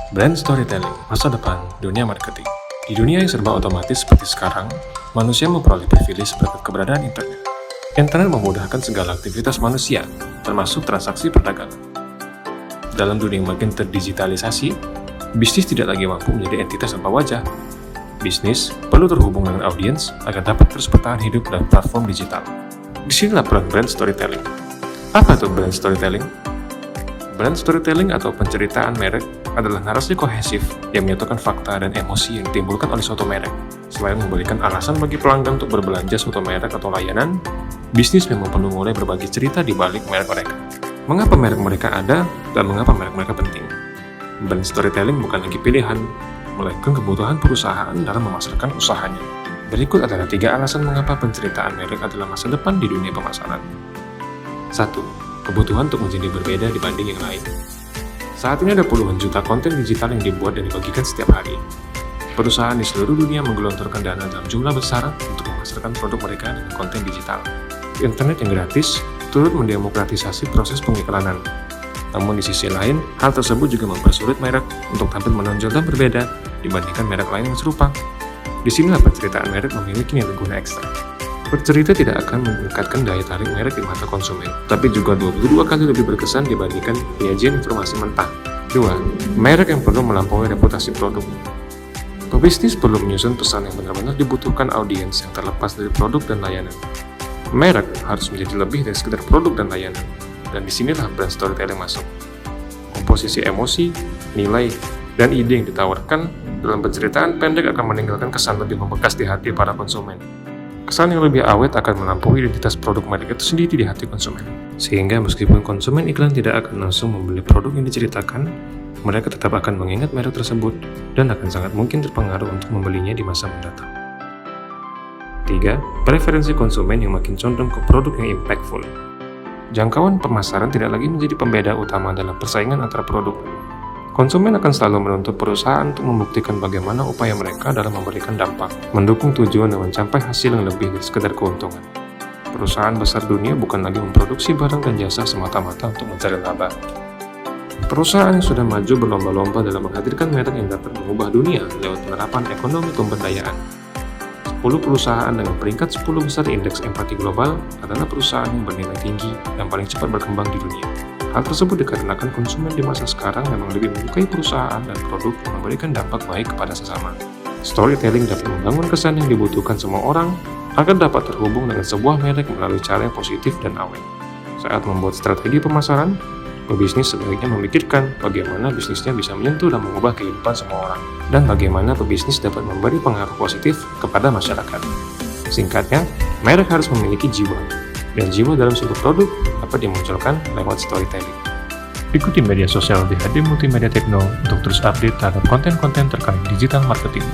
Brand storytelling, masa depan dunia marketing. Di dunia yang serba otomatis seperti sekarang, manusia memperoleh privilege berkat keberadaan internet. Internet memudahkan segala aktivitas manusia, termasuk transaksi perdagangan. Dalam dunia yang makin terdigitalisasi, bisnis tidak lagi mampu menjadi entitas tanpa wajah. Bisnis perlu terhubung dengan audiens agar dapat terus bertahan hidup dalam platform digital. Disinilah peran brand storytelling. Apa itu brand storytelling? Brand storytelling atau penceritaan merek adalah narasi kohesif yang menyatukan fakta dan emosi yang ditimbulkan oleh suatu merek. Selain memberikan alasan bagi pelanggan untuk berbelanja suatu merek atau layanan, bisnis memang perlu mulai berbagi cerita di balik merek mereka. Mengapa merek mereka ada dan mengapa merek mereka penting? Brand storytelling bukan lagi pilihan, melainkan kebutuhan perusahaan dalam memasarkan usahanya. Berikut adalah 3 alasan mengapa penceritaan merek adalah masa depan di dunia pemasaran. 1. Kebutuhan untuk menjadi berbeda dibanding yang lain. Saat ini ada puluhan juta konten digital yang dibuat dan dibagikan setiap hari. Perusahaan di seluruh dunia menggelontorkan dana dalam jumlah besar untuk memasarkan produk mereka dengan konten digital. Internet yang gratis turut mendemokratisasi proses pengiklanan. Namun di sisi lain, hal tersebut juga mempersulit merek untuk tampil menonjol dan berbeda dibandingkan merek lain yang serupa. Disinilah penceritaan merek memiliki nilai guna ekstra. Bercerita tidak akan meningkatkan daya tarik merek di mata konsumen, tapi juga 22 kali lebih berkesan dibandingkan penyajian informasi mentah. 2. Merek yang perlu melampaui reputasi produk. Pebisnis perlu menyusun pesan yang benar-benar dibutuhkan audiens yang terlepas dari produk dan layanan. Merek harus menjadi lebih dari sekedar produk dan layanan, dan disinilah brand storytelling masuk. Komposisi emosi, nilai, dan ide yang ditawarkan dalam penceritaan pendek akan meninggalkan kesan lebih membekas di hati para konsumen. Kesan yang lebih awet akan melampaui identitas produk mereka itu sendiri di hati konsumen. Sehingga meskipun konsumen iklan tidak akan langsung membeli produk yang diceritakan, mereka tetap akan mengingat merek tersebut dan akan sangat mungkin terpengaruh untuk membelinya di masa mendatang. 3. Preferensi konsumen yang makin condong ke produk yang impactful. Jangkauan pemasaran tidak lagi menjadi pembeda utama dalam persaingan antara produk. Konsumen akan selalu menuntut perusahaan untuk membuktikan bagaimana upaya mereka dalam memberikan dampak, mendukung tujuan dan mencapai hasil yang lebih dari sekedar keuntungan. Perusahaan besar dunia bukan lagi memproduksi barang dan jasa semata-mata untuk mencari laba. Perusahaan yang sudah maju berlomba-lomba dalam menghadirkan merek yang dapat mengubah dunia lewat penerapan ekonomi pemberdayaan. 10 perusahaan dengan peringkat 10 besar indeks empati global adalah perusahaan yang bernilai tinggi dan paling cepat berkembang di dunia. Hal tersebut dikarenakan konsumen di masa sekarang memang lebih menyukai perusahaan dan produk yang memberikan dampak baik kepada sesama. Storytelling dapat membangun kesan yang dibutuhkan semua orang agar dapat terhubung dengan sebuah merek melalui cara yang positif dan awet. Saat membuat strategi pemasaran, pebisnis sebaiknya memikirkan bagaimana bisnisnya bisa menyentuh dan mengubah kehidupan semua orang, dan bagaimana pebisnis dapat memberi pengaruh positif kepada masyarakat. Singkatnya, merek harus memiliki jiwa, dan jiwa dalam suatu produk dapat dimunculkan lewat storytelling. Ikuti media sosial DHD Multimedia Tekno untuk terus update terhadap konten-konten terkait digital marketing.